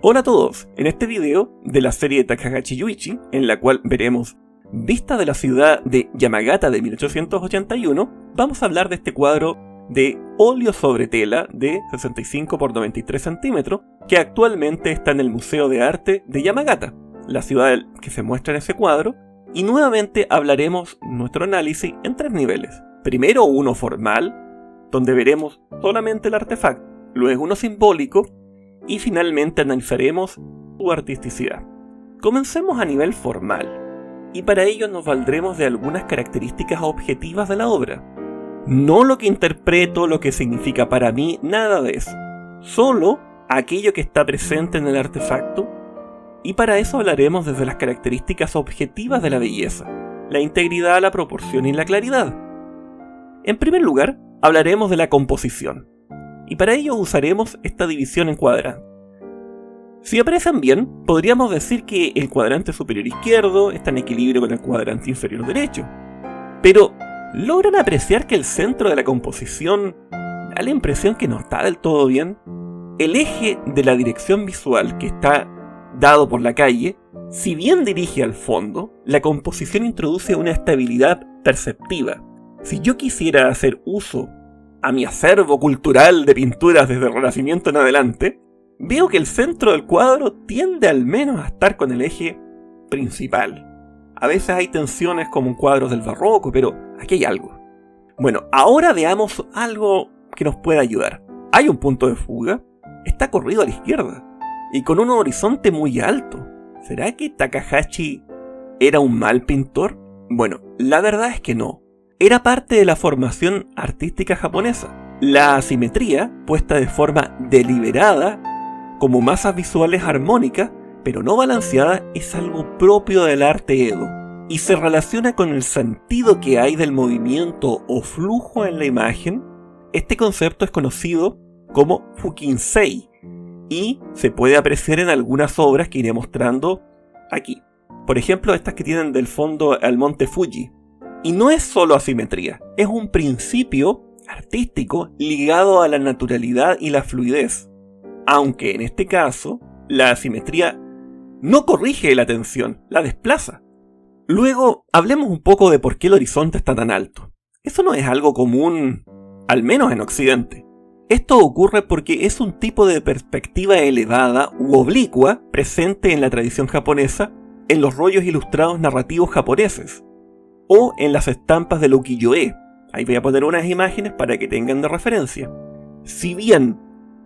Hola a todos, en este video de la serie Takahachii Yuichi, en la cual veremos vista de la ciudad de Yamagata de 1881, vamos a hablar de este cuadro de óleo sobre tela de 65 por 93 centímetros, que actualmente está en el Museo de Arte de Yamagata, la ciudad que se muestra en ese cuadro, y nuevamente hablaremos nuestro análisis en tres niveles. Primero uno formal, donde veremos solamente el artefacto, luego uno simbólico, y finalmente analizaremos su artisticidad. Comencemos a nivel formal, y para ello nos valdremos de algunas características objetivas de la obra. No lo que interpreto, lo que significa para mí, nada de eso. Solo aquello que está presente en el artefacto, y para eso hablaremos desde las características objetivas de la belleza, la integridad, la proporción y la claridad. En primer lugar, hablaremos de la composición. Y para ello usaremos esta división en cuadrantes. Si aprecian bien, podríamos decir que el cuadrante superior izquierdo está en equilibrio con el cuadrante inferior derecho. Pero, ¿logran apreciar que el centro de la composición da la impresión que no está del todo bien? El eje de la dirección visual que está dado por la calle, si bien dirige al fondo, la composición introduce una estabilidad perceptiva. Si yo quisiera hacer uso a mi acervo cultural de pinturas desde el Renacimiento en adelante, veo que el centro del cuadro tiende al menos a estar con el eje principal. A veces hay tensiones como en cuadros del barroco, pero aquí hay algo. Bueno, ahora veamos algo que nos pueda ayudar. Hay un punto de fuga, está corrido a la izquierda, y con un horizonte muy alto. ¿Será que Takahashi era un mal pintor? Bueno, la verdad es que no. Era parte de la formación artística japonesa. La asimetría, puesta de forma deliberada, como masas visuales armónicas, pero no balanceadas, es algo propio del arte Edo, y se relaciona con el sentido que hay del movimiento o flujo en la imagen. Este concepto es conocido como Fukinsei, y se puede apreciar en algunas obras que iré mostrando aquí. Por ejemplo, estas que tienen del fondo al monte Fuji. Y no es solo asimetría, es un principio artístico ligado a la naturalidad y la fluidez. Aunque en este caso, la asimetría no corrige la tensión, la desplaza. Luego, hablemos un poco de por qué el horizonte está tan alto. Eso no es algo común, al menos en Occidente. Esto ocurre porque es un tipo de perspectiva elevada u oblicua presente en la tradición japonesa, en los rollos ilustrados narrativos japoneses, o en las estampas del ukiyo-e. Ahí voy a poner unas imágenes para que tengan de referencia. Si bien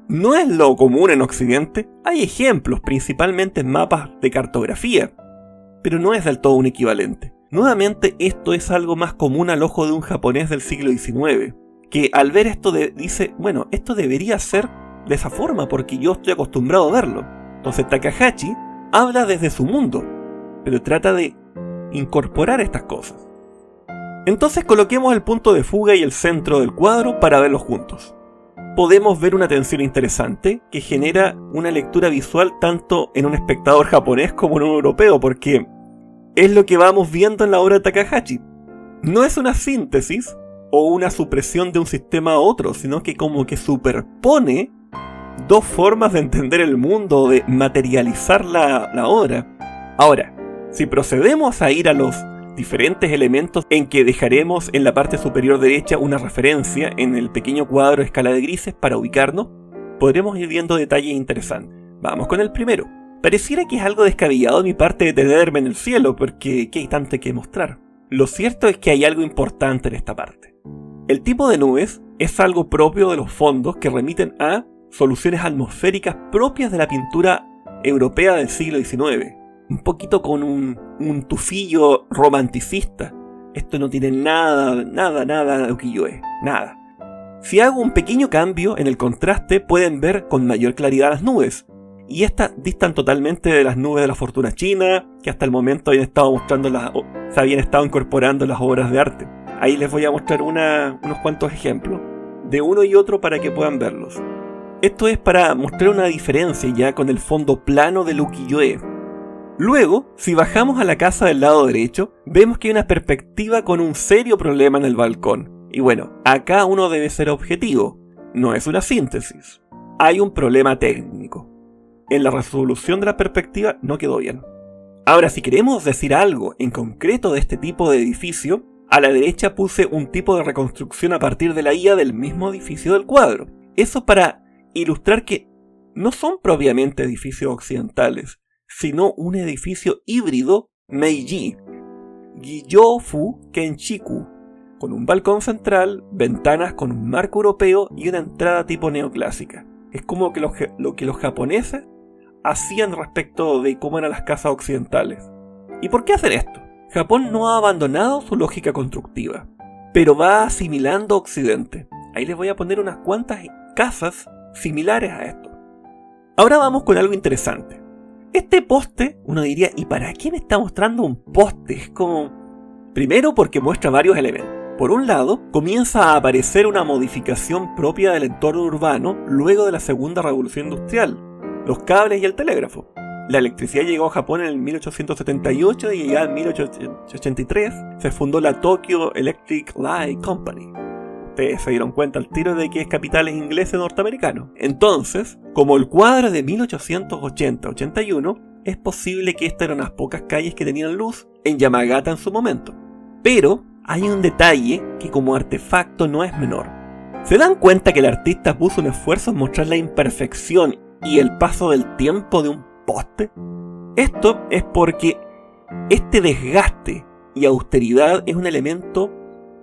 no es lo común en Occidente, hay ejemplos, principalmente en mapas de cartografía, pero no es del todo un equivalente. Nuevamente, esto es algo más común al ojo de un japonés del siglo XIX, que al ver esto dice, bueno, esto debería ser de esa forma porque yo estoy acostumbrado a verlo. Entonces Takahashi habla desde su mundo, pero trata de incorporar estas cosas. Entonces coloquemos el punto de fuga y el centro del cuadro para verlos juntos. Podemos ver una tensión interesante que genera una lectura visual tanto en un espectador japonés como en un europeo, porque es lo que vamos viendo en la obra de Takahashi. No es una síntesis o una supresión de un sistema a otro, sino que como que superpone dos formas de entender el mundo, de materializar la obra. Ahora, si procedemos a ir a los diferentes elementos en que dejaremos en la parte superior derecha una referencia en el pequeño cuadro de escala de grises para ubicarnos, podremos ir viendo detalles interesantes. Vamos con el primero. Pareciera que es algo descabellado de mi parte de tenerme en el cielo, porque ¿qué hay tanto que mostrar? Lo cierto es que hay algo importante en esta parte. El tipo de nubes es algo propio de los fondos que remiten a soluciones atmosféricas propias de la pintura europea del siglo XIX. Un poquito con un tufillo romanticista. Esto no tiene nada de ukiyo-e, nada. Si hago un pequeño cambio en el contraste, pueden ver con mayor claridad las nubes. Y estas distan totalmente de las nubes de la fortuna china, que hasta el momento habían estado mostrando se habían estado incorporando en las obras de arte. Ahí les voy a mostrar unos cuantos ejemplos de uno y otro para que puedan verlos. Esto es para mostrar una diferencia ya con el fondo plano del ukiyo-e. Luego, si bajamos a la casa del lado derecho, vemos que hay una perspectiva con un serio problema en el balcón. Y bueno, acá uno debe ser objetivo, no es una síntesis. Hay un problema técnico. en la resolución de la perspectiva no quedó bien. Ahora, si queremos decir algo en concreto de este tipo de edificio, a la derecha puse un tipo de reconstrucción a partir de la IA del mismo edificio del cuadro. Eso para ilustrar que no son propiamente edificios occidentales, sino un edificio híbrido Meiji, Gyofu Kenchiku, con un balcón central, ventanas con un marco europeo y una entrada tipo neoclásica. Es como que lo que los japoneses hacían respecto de cómo eran las casas occidentales. ¿Y por qué hacer esto? Japón no ha abandonado su lógica constructiva, pero va asimilando Occidente. Ahí les voy a poner unas cuantas casas similares a esto. Ahora vamos con algo interesante. Este poste, uno diría, ¿y para qué me está mostrando un poste? Es como... Primero porque muestra varios elementos. Por un lado, comienza a aparecer una modificación propia del entorno urbano luego de la segunda revolución industrial, los cables y el telégrafo. La electricidad llegó a Japón en el 1878 y ya en 1883 se fundó la Tokyo Electric Light Company. Ustedes se dieron cuenta al tiro de que es capitales ingleses norteamericanos. Entonces, como el cuadro de 1880-81, es posible que estas eran las pocas calles que tenían luz en Yamagata en su momento. Pero hay un detalle que como artefacto no es menor. ¿Se dan cuenta que el artista puso un esfuerzo en mostrar la imperfección y el paso del tiempo de un poste? Esto es porque este desgaste y austeridad es un elemento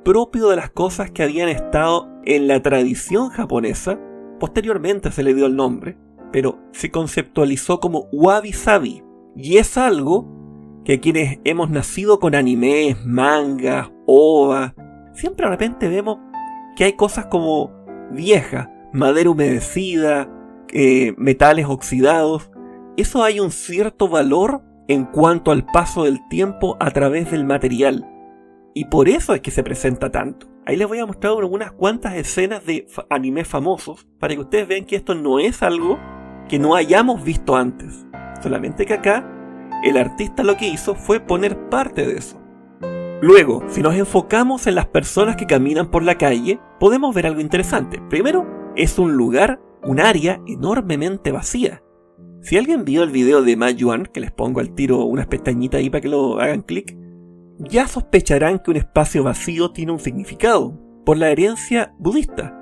propio de las cosas que habían estado en la tradición japonesa. Posteriormente se le dio el nombre, pero se conceptualizó como wabi-sabi, y es algo que quienes hemos nacido con animes, mangas, ovas, siempre de repente vemos que hay cosas como viejas, madera humedecida, metales oxidados. Eso hay un cierto valor en cuanto al paso del tiempo a través del material. Y por eso es que se presenta tanto. Ahí les voy a mostrar unas cuantas escenas de animes famosos para que ustedes vean que esto no es algo que no hayamos visto antes. Solamente que acá el artista lo que hizo fue poner parte de eso. Luego, si nos enfocamos en las personas que caminan por la calle, podemos ver algo interesante. Primero, es un lugar, un área enormemente vacía. Si alguien vio el video de Ma Yuan, que les pongo al tiro unas pestañitas ahí para que lo hagan clic, ya sospecharán que un espacio vacío tiene un significado, por la herencia budista,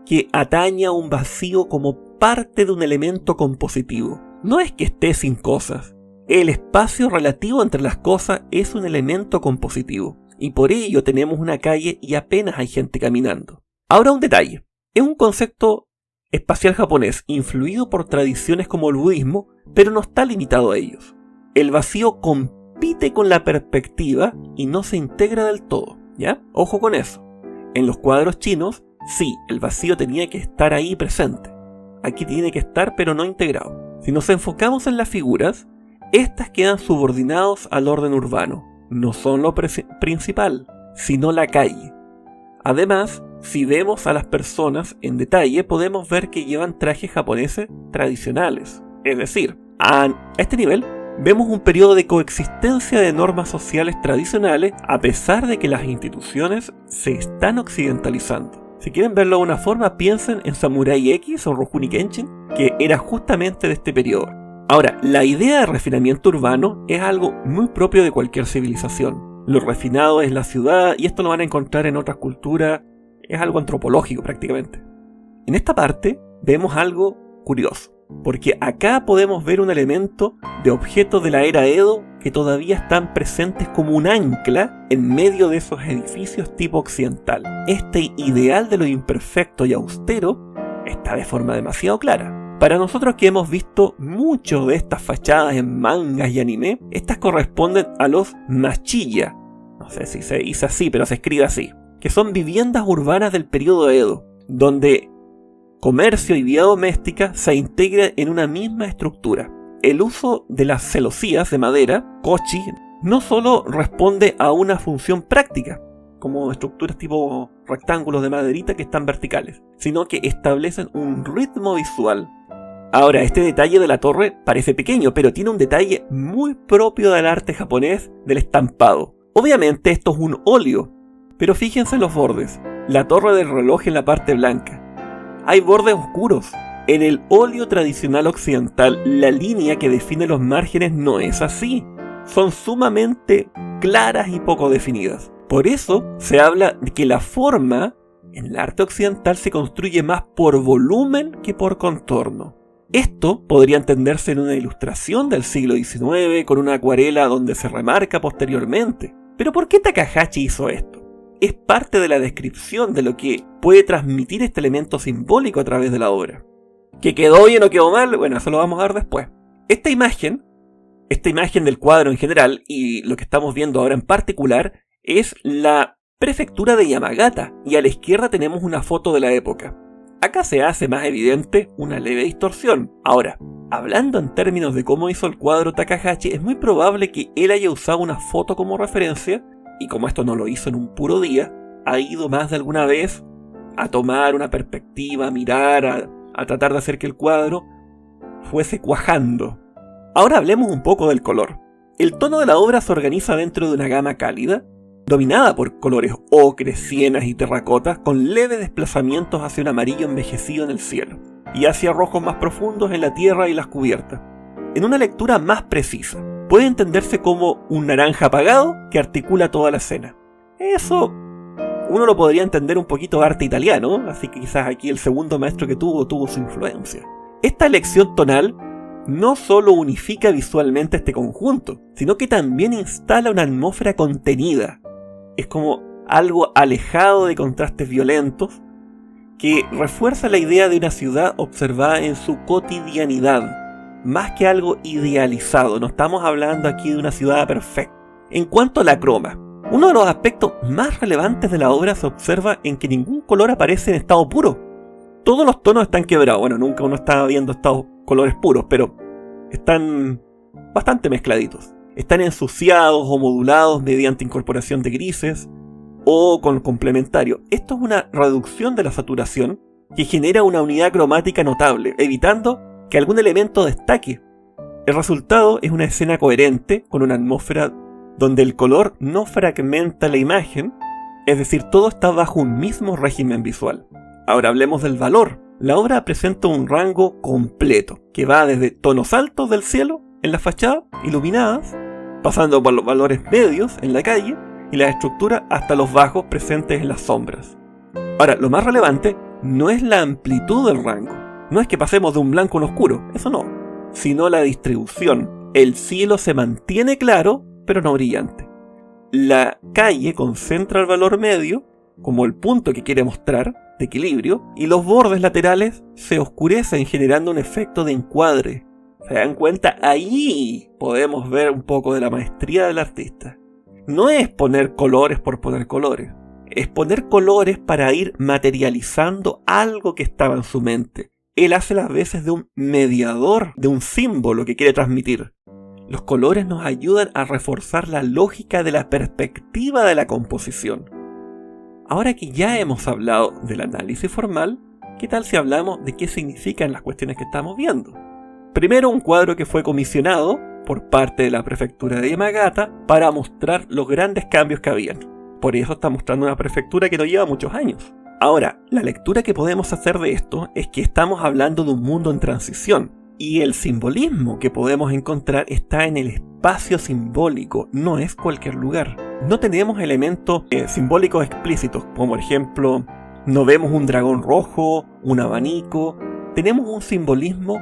que atañe a un vacío como parte de un elemento compositivo. No es que esté sin cosas. El espacio relativo entre las cosas es un elemento compositivo, y por ello tenemos una calle y apenas hay gente caminando. Ahora un detalle. Es un concepto espacial japonés, influido por tradiciones como el budismo, pero no está limitado a ellos. El vacío compite con la perspectiva y no se integra del todo, ¿ya? Ojo con eso. En los cuadros chinos, sí, el vacío tenía que estar ahí presente. Aquí tiene que estar, pero no integrado. Si nos enfocamos en las figuras, estas quedan subordinados al orden urbano. No son lo principal, sino la calle. Además, si vemos a las personas en detalle, podemos ver que llevan trajes japoneses tradicionales. Es decir, a este nivel, vemos un periodo de coexistencia de normas sociales tradicionales a pesar de que las instituciones se están occidentalizando. Si quieren verlo de una forma, piensen en Samurai X o Rurouni Kenshin, que era justamente de este periodo. Ahora, la idea de refinamiento urbano es algo muy propio de cualquier civilización. Lo refinado es la ciudad, y esto lo van a encontrar en otras culturas, es algo antropológico prácticamente. En esta parte vemos algo curioso, porque acá podemos ver un elemento de objetos de la era Edo que todavía están presentes como un ancla en medio de esos edificios tipo occidental. Este ideal de lo imperfecto y austero está de forma demasiado clara. Para nosotros que hemos visto mucho de estas fachadas en mangas y anime, estas corresponden a los machiya. No sé si se dice así, pero se escribe así. Que son viviendas urbanas del periodo Edo, donde comercio y vida doméstica se integran en una misma estructura. El uso de las celosías de madera, kochi, no solo responde a una función práctica, como estructuras tipo rectángulos de maderita que están verticales, sino que establecen un ritmo visual. Ahora, este detalle de la torre parece pequeño, pero tiene un detalle muy propio del arte japonés del estampado. Obviamente esto es un óleo, pero fíjense en los bordes. La torre del reloj en la parte blanca. Hay bordes oscuros. En el óleo tradicional occidental, la línea que define los márgenes no es así. Son sumamente claras y poco definidas. Por eso se habla de que la forma en el arte occidental se construye más por volumen que por contorno. Esto podría entenderse en una ilustración del siglo XIX con una acuarela donde se remarca posteriormente. Pero ¿por qué Takahashi hizo esto? Es parte de la descripción de lo que puede transmitir este elemento simbólico a través de la obra. ¿Que quedó bien o quedó mal? Bueno, eso lo vamos a ver después. Esta imagen del cuadro en general y lo que estamos viendo ahora en particular es la prefectura de Yamagata, y a la izquierda tenemos una foto de la época. Acá se hace más evidente una leve distorsión. Ahora, hablando en términos de cómo hizo el cuadro Takahashi, es muy probable que él haya usado una foto como referencia, y como esto no lo hizo en un puro día, ha ido más de alguna vez a tomar una perspectiva, a mirar, a tratar de hacer que el cuadro fuese cuajando. Ahora hablemos un poco del color. El tono de la obra se organiza dentro de una gama cálida, dominada por colores ocres, sienas y terracotas, con leves desplazamientos hacia un amarillo envejecido en el cielo, y hacia rojos más profundos en la tierra y las cubiertas. En una lectura más precisa, puede entenderse como un naranja apagado que articula toda la escena. Eso uno lo podría entender un poquito arte italiano, así que quizás aquí el segundo maestro que tuvo su influencia. Esta elección tonal no solo unifica visualmente este conjunto, sino que también instala una atmósfera contenida. Es como algo alejado de contrastes violentos que refuerza la idea de una ciudad observada en su cotidianidad, más que algo idealizado. No estamos hablando aquí de una ciudad perfecta. En cuanto a la croma, uno de los aspectos más relevantes de la obra se observa en que ningún color aparece en estado puro. Todos los tonos están quebrados. Bueno, nunca uno está viendo estos colores puros, pero están bastante mezcladitos. Están ensuciados o modulados mediante incorporación de grises o con complementario. Esto es una reducción de la saturación que genera una unidad cromática notable, evitando que algún elemento destaque. El resultado es una escena coherente con una atmósfera donde el color no fragmenta la imagen, es decir, todo está bajo un mismo régimen visual. Ahora hablemos del valor. La obra presenta un rango completo, que va desde tonos altos del cielo en las fachadas iluminadas, pasando por los valores medios en la calle y la estructura hasta los bajos presentes en las sombras. Ahora, lo más relevante no es la amplitud del rango, no es que pasemos de un blanco a un oscuro, eso no, sino la distribución. El cielo se mantiene claro, pero no brillante. La calle concentra el valor medio, como el punto que quiere mostrar, de equilibrio, y los bordes laterales se oscurecen generando un efecto de encuadre. ¿Se dan cuenta? Ahí podemos ver un poco de la maestría del artista. No es poner colores por poner colores, es poner colores para ir materializando algo que estaba en su mente. Él hace las veces de un mediador, de un símbolo que quiere transmitir. Los colores nos ayudan a reforzar la lógica de la perspectiva de la composición. Ahora que ya hemos hablado del análisis formal, ¿qué tal si hablamos de qué significan las cuestiones que estamos viendo? Primero, un cuadro que fue comisionado por parte de la prefectura de Yamagata para mostrar los grandes cambios que habían. Por eso está mostrando una prefectura que no lleva muchos años. Ahora, la lectura que podemos hacer de esto es que estamos hablando de un mundo en transición, y el simbolismo que podemos encontrar está en el espacio simbólico, no es cualquier lugar. No tenemos elementos simbólicos explícitos, como por ejemplo, no vemos un dragón rojo, un abanico. Tenemos un simbolismo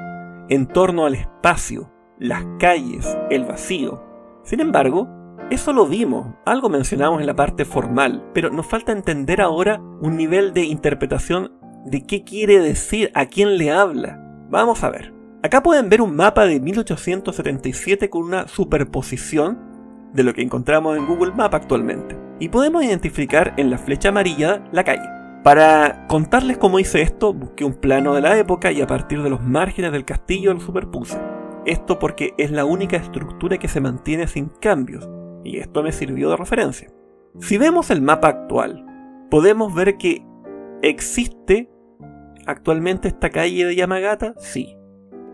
en torno al espacio, las calles, el vacío. Sin embargo, eso lo vimos, algo mencionamos en la parte formal, pero nos falta entender ahora un nivel de interpretación de qué quiere decir, a quién le habla. Vamos a ver. Acá pueden ver un mapa de 1877 con una superposición de lo que encontramos en Google Maps actualmente. Y podemos identificar en la flecha amarilla la calle. Para contarles cómo hice esto, busqué un plano de la época y a partir de los márgenes del castillo lo superpuse. Esto porque es la única estructura que se mantiene sin cambios, y esto me sirvió de referencia. Si vemos el mapa actual, podemos ver que existe actualmente esta calle de Yamagata, sí.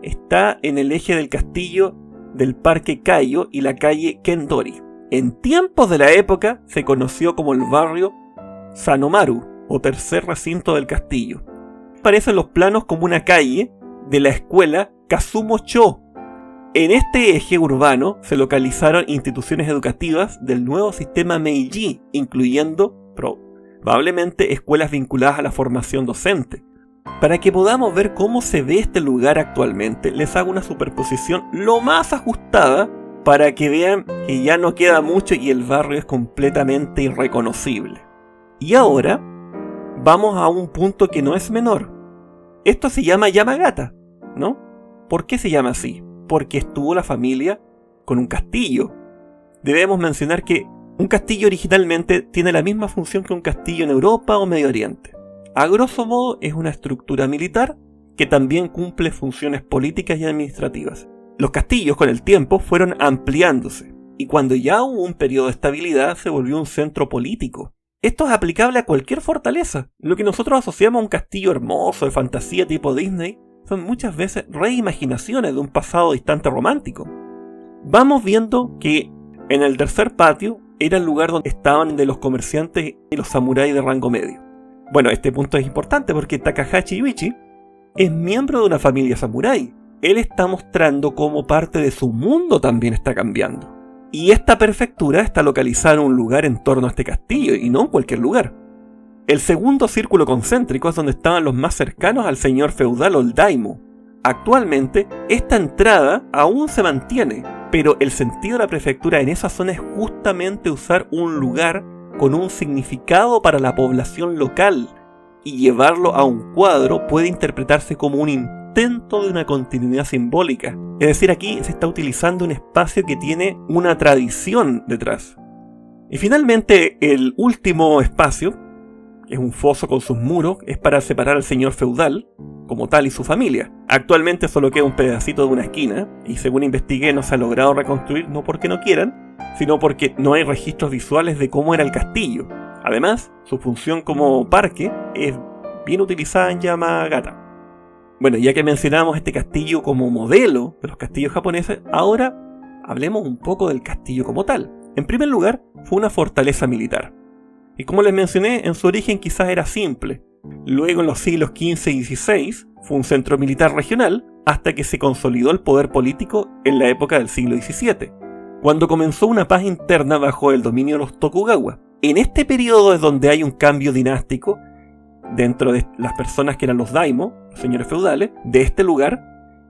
Está en el eje del castillo del Parque Kaio y la calle Kendori. En tiempos de la época se conoció como el barrio Sanomaru, o tercer recinto del castillo. Parecen los planos como una calle de la escuela Kazumo-cho. En este eje urbano se localizaron instituciones educativas del nuevo sistema Meiji, incluyendo probablemente escuelas vinculadas a la formación docente. Para que podamos ver cómo se ve este lugar actualmente, les hago una superposición lo más ajustada para que vean que ya no queda mucho y el barrio es completamente irreconocible. Y ahora vamos a un punto que no es menor. Esto se llama Yamagata, ¿no? ¿Por qué se llama así? Porque estuvo la familia con un castillo. Debemos mencionar que un castillo originalmente tiene la misma función que un castillo en Europa o Medio Oriente. A grosso modo es una estructura militar que también cumple funciones políticas y administrativas. Los castillos con el tiempo fueron ampliándose y cuando ya hubo un periodo de estabilidad se volvió un centro político. Esto es aplicable a cualquier fortaleza. Lo que nosotros asociamos a un castillo hermoso de fantasía tipo Disney son muchas veces reimaginaciones de un pasado distante romántico. Vamos viendo que en el tercer patio era el lugar donde estaban de los comerciantes y los samuráis de rango medio. Bueno, este punto es importante porque Takahashi Yuichi es miembro de una familia samurái. Él está mostrando cómo parte de su mundo también está cambiando. Y esta prefectura está localizada en un lugar en torno a este castillo y no en cualquier lugar. El segundo círculo concéntrico es donde estaban los más cercanos al señor feudal o el daimyo. Actualmente, esta entrada aún se mantiene, pero el sentido de la prefectura en esa zona es justamente usar un lugar con un significado para la población local, y llevarlo a un cuadro puede interpretarse como un intento de una continuidad simbólica. Es decir, aquí se está utilizando un espacio que tiene una tradición detrás. Y finalmente, el último espacio, es un foso con sus muros, es para separar al señor feudal, como tal, y su familia. Actualmente solo queda un pedacito de una esquina, y según investigué no se ha logrado reconstruir, no porque no quieran, sino porque no hay registros visuales de cómo era el castillo. Además, su función como parque es bien utilizada en Yamagata. Bueno, ya que mencionamos este castillo como modelo de los castillos japoneses, ahora hablemos un poco del castillo como tal. En primer lugar, fue una fortaleza militar. Y como les mencioné, en su origen quizás era simple. Luego, en los siglos XV y XVI, fue un centro militar regional hasta que se consolidó el poder político en la época del siglo XVII, cuando comenzó una paz interna bajo el dominio de los Tokugawa. En este periodo es donde hay un cambio dinástico dentro de las personas que eran los daimyo, los señores feudales, de este lugar,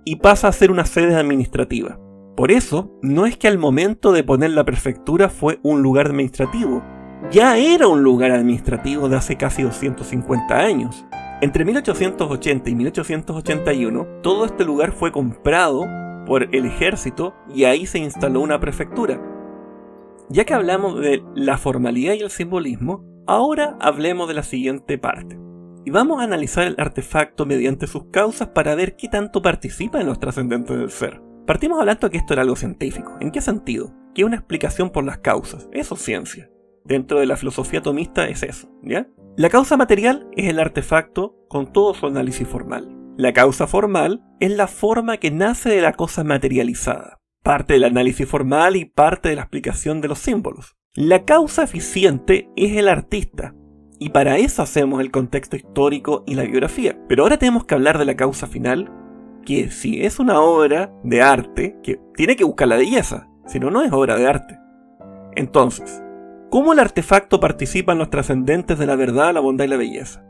y pasa a ser una sede administrativa. Por eso, no es que al momento de poner la prefectura fue un lugar administrativo, ya era un lugar administrativo de hace casi 250 años. Entre 1880 y 1881, todo este lugar fue comprado por el ejército y ahí se instaló una prefectura. Ya que hablamos de la formalidad y el simbolismo, ahora hablemos de la siguiente parte. Y vamos a analizar el artefacto mediante sus causas para ver qué tanto participa en los trascendentes del ser. Partimos hablando de que esto era algo científico. ¿En qué sentido? Que es una explicación por las causas. Eso es ciencia. Dentro de la filosofía tomista es eso, ¿ya? La causa material es el artefacto con todo su análisis formal. La causa formal es la forma que nace de la cosa materializada. Parte del análisis formal y parte de la explicación de los símbolos. La causa eficiente es el artista. Y para eso hacemos el contexto histórico y la biografía. Pero ahora tenemos que hablar de la causa final, que si es una obra de arte, que tiene que buscar la belleza, si no, no es obra de arte. Entonces, ¿cómo el artefacto participa en los trascendentes de la verdad, la bondad y la belleza?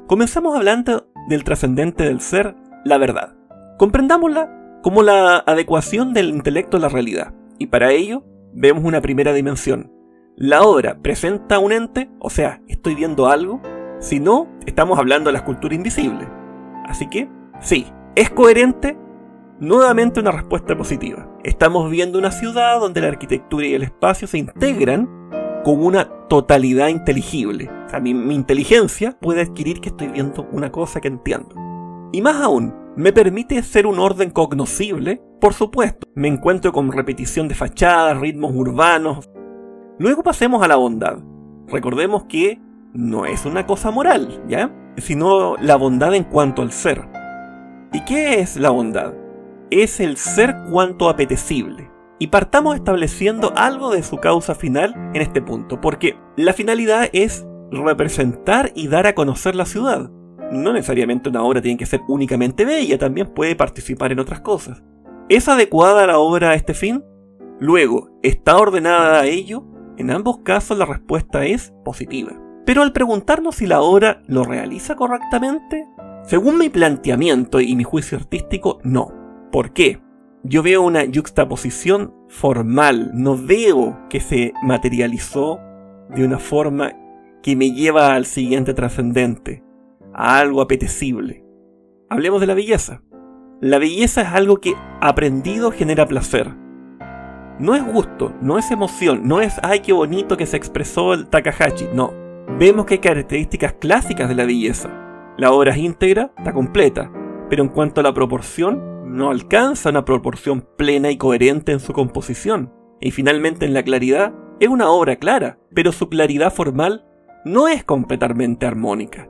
Comencemos hablando del trascendente del ser, la verdad. Comprendámosla como la adecuación del intelecto a la realidad. Y para ello, vemos una primera dimensión. La obra presenta un ente, o sea, estoy viendo algo. Si no, estamos hablando de la escultura invisible. Así que, sí, ¿es coherente? Nuevamente una respuesta positiva. Estamos viendo una ciudad donde la arquitectura y el espacio se integran con una totalidad inteligible. O sea, mi inteligencia puede adquirir que estoy viendo una cosa que entiendo. Y más aún, ¿me permite ser un orden cognoscible? Por supuesto. Me encuentro con repetición de fachadas, ritmos urbanos. Luego pasemos a la bondad. Recordemos que no es una cosa moral, ¿ya? Sino la bondad en cuanto al ser. ¿Y qué es la bondad? Es el ser cuanto apetecible. Y partamos estableciendo algo de su causa final en este punto, porque la finalidad es representar y dar a conocer la ciudad. no necesariamente una obra tiene que ser únicamente bella, también puede participar en otras cosas. ¿Es adecuada la obra a este fin? Luego, ¿está ordenada a ello? En ambos casos la respuesta es positiva. Pero al preguntarnos si la obra lo realiza correctamente, según mi planteamiento y mi juicio artístico, no. ¿Por qué? Yo veo una yuxtaposición formal, no veo que se materializó de una forma que me lleva al siguiente trascendente, a algo apetecible. Hablemos de la belleza. La belleza es algo que aprendido genera placer. No es gusto, no es emoción, no es ¡ay qué bonito que se expresó el Takahashi! No. Vemos que hay características clásicas de la belleza. La obra es íntegra, está completa, pero en cuanto a la proporción, no alcanza una proporción plena y coherente en su composición. Y finalmente en la claridad, es una obra clara, pero su claridad formal no es completamente armónica.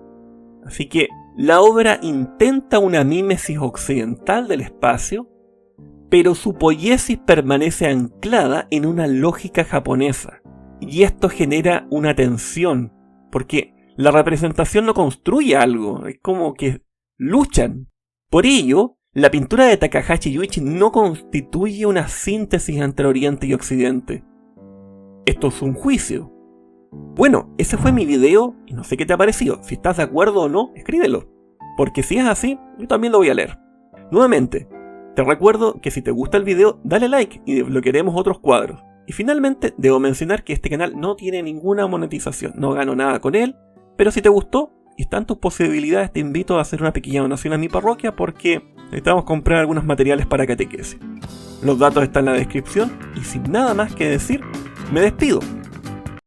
Así que la obra intenta una mímesis occidental del espacio, pero su poiesis permanece anclada en una lógica japonesa. Y esto genera una tensión, porque la representación no construye algo, es como que luchan. Por ello, la pintura de Takahashi Yuichi no constituye una síntesis entre Oriente y Occidente. Esto es un juicio. Bueno, ese fue mi video y no sé qué te ha parecido. Si estás de acuerdo o no, escríbelo. Porque si es así, yo también lo voy a leer. Nuevamente, te recuerdo que si te gusta el video, dale like y desbloquearemos otros cuadros. Y finalmente, debo mencionar que este canal no tiene ninguna monetización. No gano nada con él, pero si te gustó y están tus posibilidades, te invito a hacer una pequeña donación a mi parroquia porque necesitamos comprar algunos materiales para catequesis. Los datos están en la descripción y sin nada más que decir, me despido.